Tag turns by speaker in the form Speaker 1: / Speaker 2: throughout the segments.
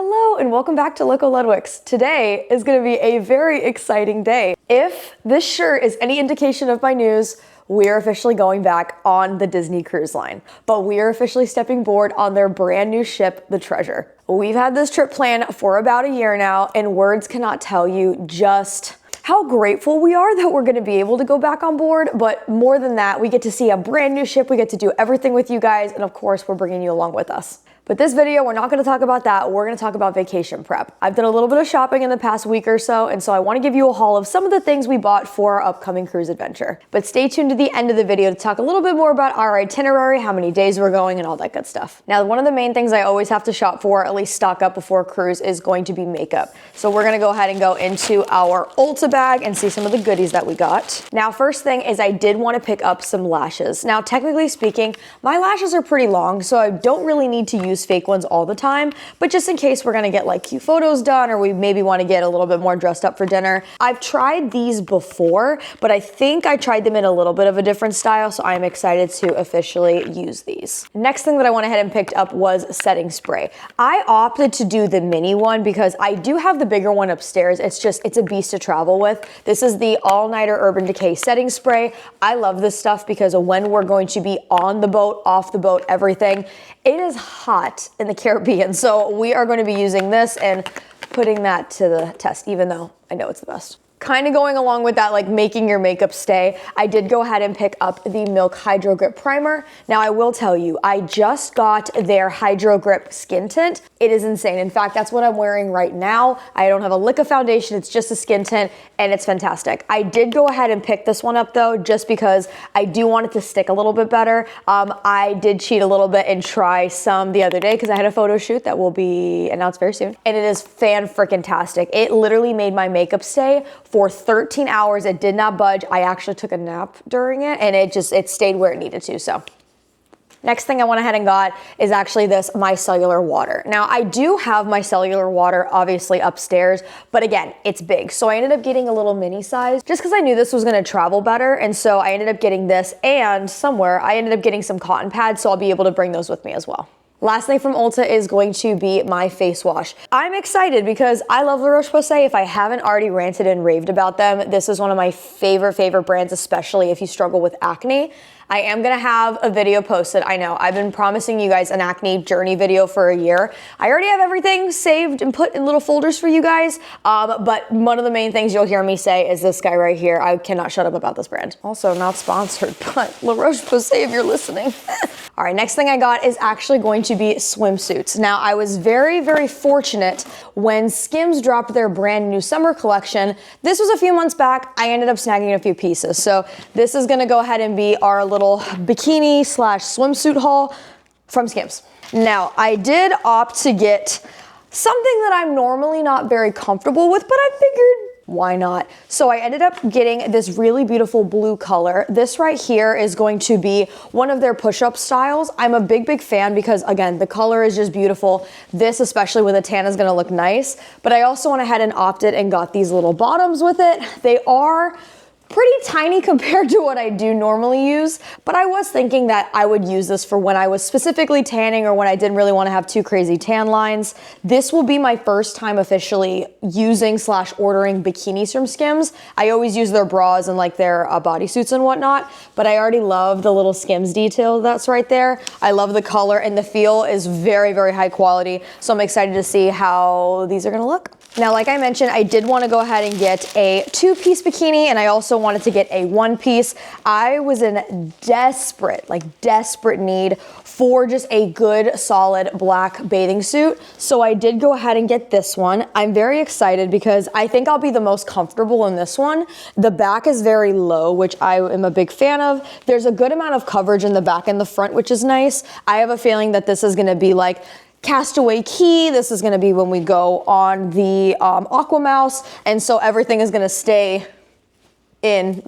Speaker 1: Hello and welcome back to Loco Ludwig's. Today is going to be a very exciting day. If this shirt is any indication of my news, we are officially going back on the Disney Cruise Line. But we are officially stepping aboard on their brand new ship, the Treasure. We've had this trip planned for about a year now, and words cannot tell you just how grateful we are that we're going to be able to go back on board. But more than that, we get to see a brand new ship, we get to do everything with you guys, and of course, we're bringing you along with us. But this video, we're not gonna talk about that. We're gonna talk about vacation prep. I've done a little bit of shopping in the past week or so, and so I wanna give you a haul of some of the things we bought for our upcoming cruise adventure. But stay tuned to the end of the video to talk a little bit more about our itinerary, how many days we're going, and all that good stuff. Now, one of the main things I always have to shop for, at least stock up before a cruise, is going to be makeup. So we're gonna go ahead and go into our Ulta bag and see some of the goodies that we got. Now, first thing is I did wanna pick up some lashes. Now, technically speaking, my lashes are pretty long, so I don't really need to use fake ones all the time, but just in case we're gonna get like cute photos done or we maybe wanna get a little bit more dressed up for dinner. I've tried these before, but I think I tried them in a little bit of a different style, so I'm excited to officially use these. Next thing that I went ahead and picked up was setting spray. I opted to do the mini one because I do have the bigger one upstairs. It's a beast to travel with. This is the All-Nighter Urban Decay setting spray. I love this stuff because when we're going to be on the boat, off the boat, everything, it is hot in the Caribbean, so we are going to be using this and putting that to the test, even though I know it's the best. Kind of going along with that, like making your makeup stay, I did go ahead and pick up the Milk Hydro Grip Primer. Now, I will tell you, I just got their Hydro Grip Skin Tint. It is insane. In fact, that's what I'm wearing right now. I don't have a lick of foundation. It's just a skin tint, and it's fantastic. I did go ahead and pick this one up, though, just because I do want it to stick a little bit better. I did cheat a little bit and try some the other day because I had a photo shoot that will be announced very soon, and it is fan-freaking-tastic. It literally made my makeup stay for 13 hours. It did not budge. I actually took a nap during it, and it stayed where it needed to, so. Next thing I went ahead and got is actually this micellar water. Now, I do have micellar water obviously upstairs, but again, it's big. So I ended up getting a little mini size just because I knew this was gonna travel better. And so I ended up getting this, and somewhere I ended up getting some cotton pads, so I'll be able to bring those with me as well. Last thing from Ulta is going to be my face wash. I'm excited because I love La Roche-Posay. If I haven't already ranted and raved about them, this is one of my favorite brands, especially if you struggle with acne. I am gonna have a video posted. I know, I've been promising you guys an acne journey video for a year. I already have everything saved and put in little folders for you guys, but one of the main things you'll hear me say is this guy right here. I cannot shut up about this brand. Also not sponsored, but La Roche-Posay if you're listening. All right, next thing I got is actually going to be swimsuits. Now, I was very fortunate when Skims dropped their brand new summer collection. This was a few months back. I ended up snagging a few pieces. So this is gonna go ahead and be our little bikini / swimsuit haul from Skims. Now, I did opt to get something that I'm normally not very comfortable with, but I figured, why not? So I ended up getting this really beautiful blue color. This right here is going to be one of their push-up styles. I'm a big fan because, again, the color is just beautiful. This, especially with a tan, is gonna look nice. But I also went ahead and opted and got these little bottoms with it. They are pretty tiny compared to what I do normally use, but I was thinking that I would use this for when I was specifically tanning or when I didn't really want to have too crazy tan lines. This will be my first time officially using / ordering bikinis from Skims. I always use their bras and like their bodysuits and whatnot, but I already love the little Skims detail that's right there. I love the color, and the feel is very high quality, so I'm excited to see how these are gonna look. Now, like I mentioned, I did want to go ahead and get a 2-piece bikini, and I also wanted to get a 1-piece. I was in desperate need for just a good, solid black bathing suit. So I did go ahead and get this one. I'm very excited because I think I'll be the most comfortable in this one. The back is very low, which I am a big fan of. There's a good amount of coverage in the back and the front, which is nice. I have a feeling that this is going to be like Castaway Key. This is gonna be when we go on the Aqua Mouse, and so everything is gonna stay in.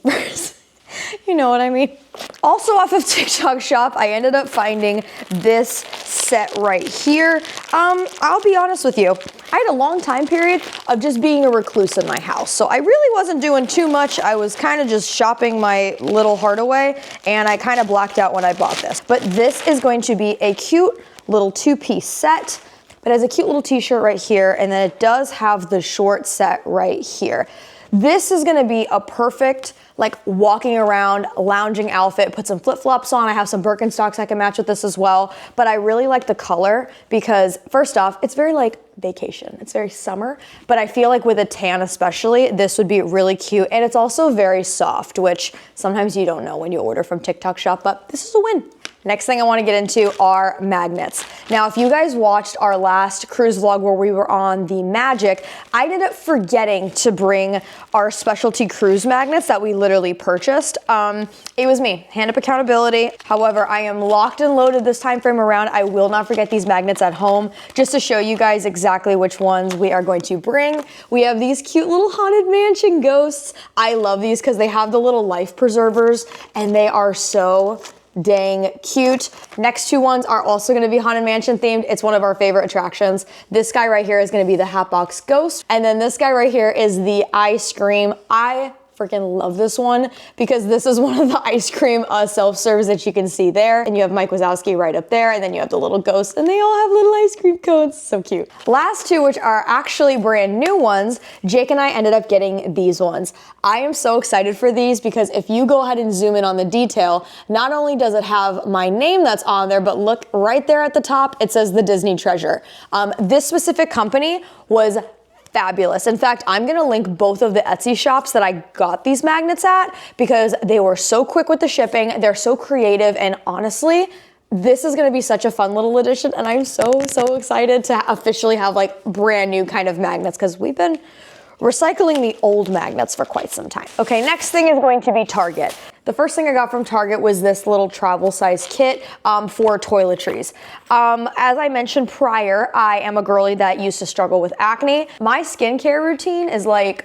Speaker 1: You know what I mean? Also off of TikTok Shop, I ended up finding this set right here. I'll be honest with you. I had a long time period of just being a recluse in my house. So I really wasn't doing too much. I was kind of just shopping my little heart away, and I kind of blacked out when I bought this. But this is going to be a cute little 2-piece set. but it has a cute little t-shirt right here, and then it does have the short set right here. This is gonna be a perfect, like, walking around, lounging outfit. Put some flip-flops on. I have some Birkenstocks I can match with this as well. But I really like the color because, first off, it's very, like, vacation. It's very summer. But I feel like with a tan especially, this would be really cute. And it's also very soft, which sometimes you don't know when you order from TikTok Shop, but this is a win. Next thing I want to get into are magnets. Now, if you guys watched our last cruise vlog where we were on the Magic, I ended up forgetting to bring our specialty cruise magnets that we literally purchased. It was me, hand up accountability. However, I am locked and loaded this time frame around. I will not forget these magnets at home, just to show you guys exactly which ones we are going to bring. We have these cute little Haunted Mansion ghosts. I love these because they have the little life preservers and they are so dang cute. Next two ones are also going to be Haunted Mansion themed. It's one of our favorite attractions. This guy right here is going to be the Hatbox Ghost. And then this guy right here is the Ice Cream. I freaking love this one because this is one of the ice cream self-serves that you can see there. And you have Mike Wazowski right up there, and then you have the little ghosts, and they all have little ice cream cones. So cute. Last two, which are actually brand new ones, Jake and I ended up getting these ones. I am so excited for these because if you go ahead and zoom in on the detail, not only does it have my name that's on there, but look right there at the top, it says the Disney Treasure. This specific company was fabulous. In fact, I'm gonna link both of the Etsy shops that I got these magnets at because they were so quick with the shipping, they're so creative, and honestly, this is gonna be such a fun little addition, and I'm so excited to officially have like brand new kind of magnets because we've been recycling the old magnets for quite some time. Okay, next thing is going to be Target. The first thing I got from Target was this little travel size kit for toiletries. As I mentioned prior, I am a girly that used to struggle with acne. My skincare routine is like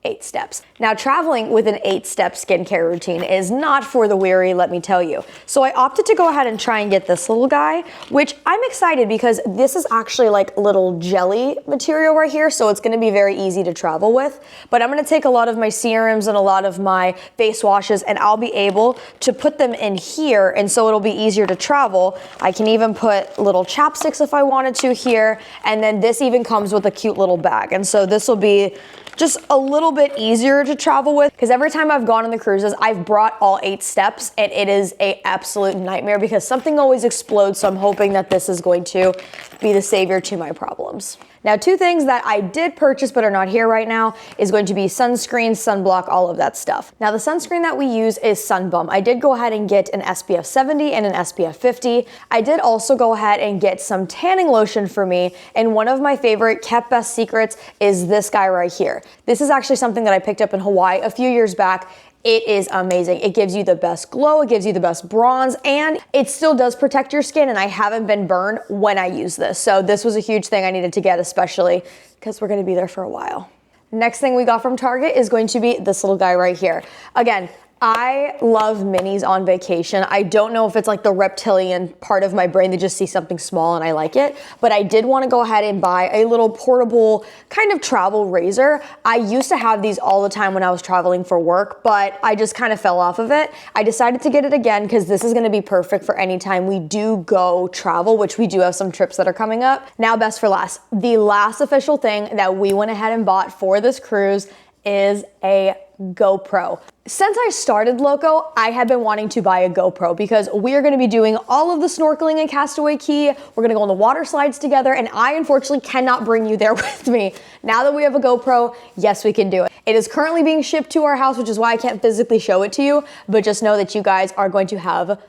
Speaker 1: 8 steps. Now, traveling with an 8-step skincare routine is not for the weary, let me tell you. So I opted to go ahead and try and get this little guy, which I'm excited because this is actually like little jelly material right here, so it's gonna be very easy to travel with. But I'm gonna take a lot of my serums and a lot of my face washes, and I'll be able to put them in here, and so it'll be easier to travel. I can even put little chapsticks if I wanted to here, and then this even comes with a cute little bag. And so this will be just a little bit easier to travel with because every time I've gone on the cruises, I've brought all 8 steps and it is an absolute nightmare because something always explodes. So I'm hoping that this is going to be the savior to my problems. Now, 2 things that I did purchase but are not here right now is going to be sunscreen, sunblock, all of that stuff. Now, the sunscreen that we use is Sunbum. I did go ahead and get an SPF 70 and an SPF 50. I did also go ahead and get some tanning lotion for me, and one of my favorite kept best secrets is this guy right here. This is actually something that I picked up in Hawaii a few years back. It is amazing. It gives you the best glow, it gives you the best bronze, and it still does protect your skin, and I haven't been burned when I use this. So this was a huge thing I needed to get, especially because we're gonna be there for a while. Next thing we got from Target is going to be this little guy right here. Again, I love minis on vacation. I don't know if it's like the reptilian part of my brain that just sees something small and I like it, but I did want to go ahead and buy a little portable kind of travel razor. I used to have these all the time when I was traveling for work, but I just kind of fell off of it. I decided to get it again because this is going to be perfect for any time we do go travel, which we do have some trips that are coming up. Now, best for last. The last official thing that we went ahead and bought for this cruise is a GoPro. Since I started Loco, I have been wanting to buy a GoPro because we are going to be doing all of the snorkeling in Castaway Cay. We're going to go on the water slides together, and I unfortunately cannot bring you there with me. Now that we have a GoPro, yes, we can do it. It is currently being shipped to our house, which is why I can't physically show it to you, but just know that you guys are going to have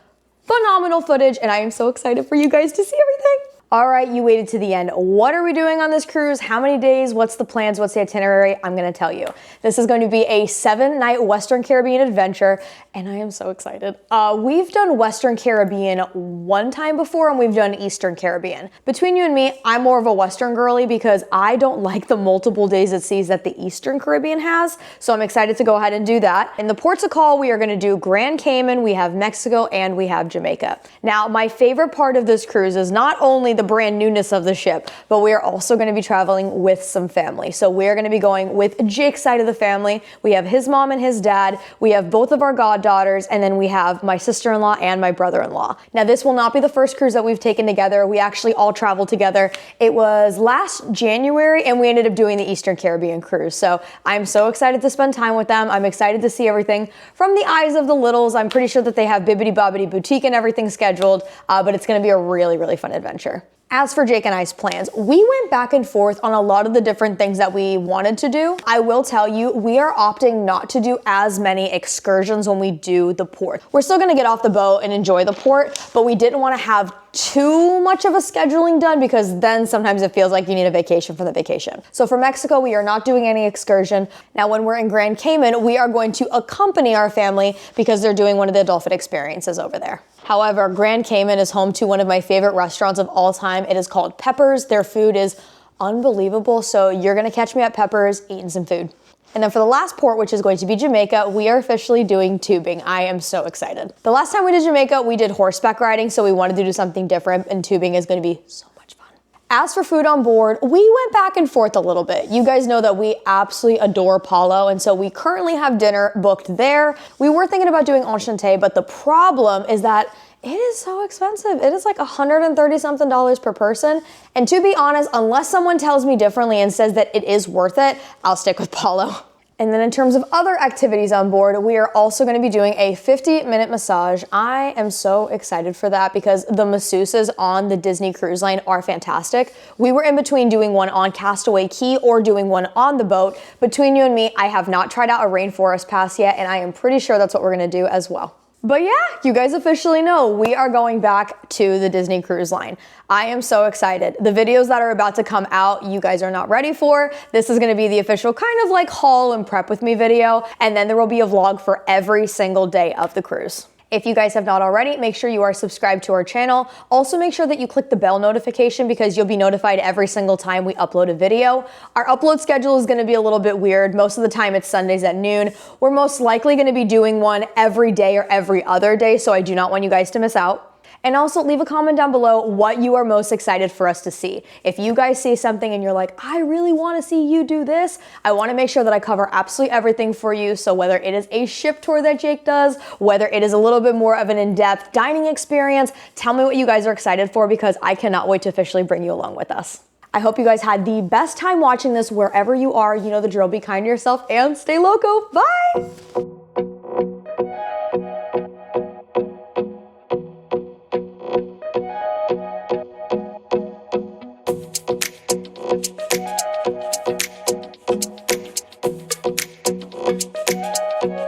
Speaker 1: phenomenal footage, and I am so excited for you guys to see everything. All right, you waited to the end. What are we doing on this cruise? How many days? What's the plans? What's the itinerary? I'm gonna tell you. This is going to be a 7-night Western Caribbean adventure, and I am so excited. We've done Western Caribbean one time before, and we've done Eastern Caribbean. Between you and me, I'm more of a Western girly because I don't like the multiple days at seas that the Eastern Caribbean has, so I'm excited to go ahead and do that. In the ports of call, we are gonna do Grand Cayman, we have Mexico, and we have Jamaica. Now, my favorite part of this cruise is not only the the brand newness of the ship, but we are also going to be traveling with some family. So we're going to be going with Jake's side of the family. We have his mom and his dad. We have both of our goddaughters, and then we have my sister-in-law and my brother-in-law. Now, this will not be the first cruise that we've taken together. We actually all traveled together. It was last January, and we ended up doing the Eastern Caribbean cruise. So I'm so excited to spend time with them. I'm excited to see everything from the eyes of the littles. I'm pretty sure that they have Bibbidi Bobbidi Boutique and everything scheduled, but it's going to be a really, really fun adventure. As for Jake and I's plans, we went back and forth on a lot of the different things that we wanted to do. I will tell you, we are opting not to do as many excursions when we do the port. We're still gonna get off the boat and enjoy the port, but we didn't wanna have too much of a scheduling done because then sometimes it feels like you need a vacation for the vacation. So for Mexico, we are not doing any excursion. Now, when we're in Grand Cayman, we are going to accompany our family because they're doing one of the dolphin experiences over there. However, Grand Cayman is home to one of my favorite restaurants of all time. It is called Peppers. Their food is unbelievable. So you're gonna catch me at Peppers eating some food. And then for the last port, which is going to be Jamaica, we are officially doing tubing. I am so excited. The last time we did Jamaica, we did horseback riding, so we wanted to do something different, and tubing is gonna be so much fun. As for food on board, we went back and forth a little bit. You guys know that we absolutely adore Paulo, and so we currently have dinner booked there. We were thinking about doing enchanté, but the problem is that it is so expensive. It is like $130 something per person. And to be honest, unless someone tells me differently and says that it is worth it, I'll stick with Paulo. And then in terms of other activities on board, we are also going to be doing a 50-minute massage. I am so excited for that because the masseuses on the Disney Cruise Line are fantastic. We were in between doing one on Castaway Cay or doing one on the boat. Between you and me, I have not tried out a rainforest pass yet, and I am pretty sure that's what we're going to do as well. But yeah, you guys officially know we are going back to the Disney Cruise Line. I am so excited. The videos that are about to come out, you guys are not ready for. This is gonna be the official kind of like haul and prep with me video, and then there will be a vlog for every single day of the cruise. If you guys have not already, make sure you are subscribed to our channel. Also make sure that you click the bell notification because you'll be notified every single time we upload a video. Our upload schedule is gonna be a little bit weird. Most of the time it's Sundays at noon. We're most likely gonna be doing one every day or every other day, so I do not want you guys to miss out. And also leave a comment down below what you are most excited for us to see. If you guys see something and you're like, I really wanna see you do this, I wanna make sure that I cover absolutely everything for you. So whether it is a ship tour that Jake does, whether it is a little bit more of an in-depth dining experience, tell me what you guys are excited for because I cannot wait to officially bring you along with us. I hope you guys had the best time watching this wherever you are. You know the drill, be kind to yourself and stay loco. Bye!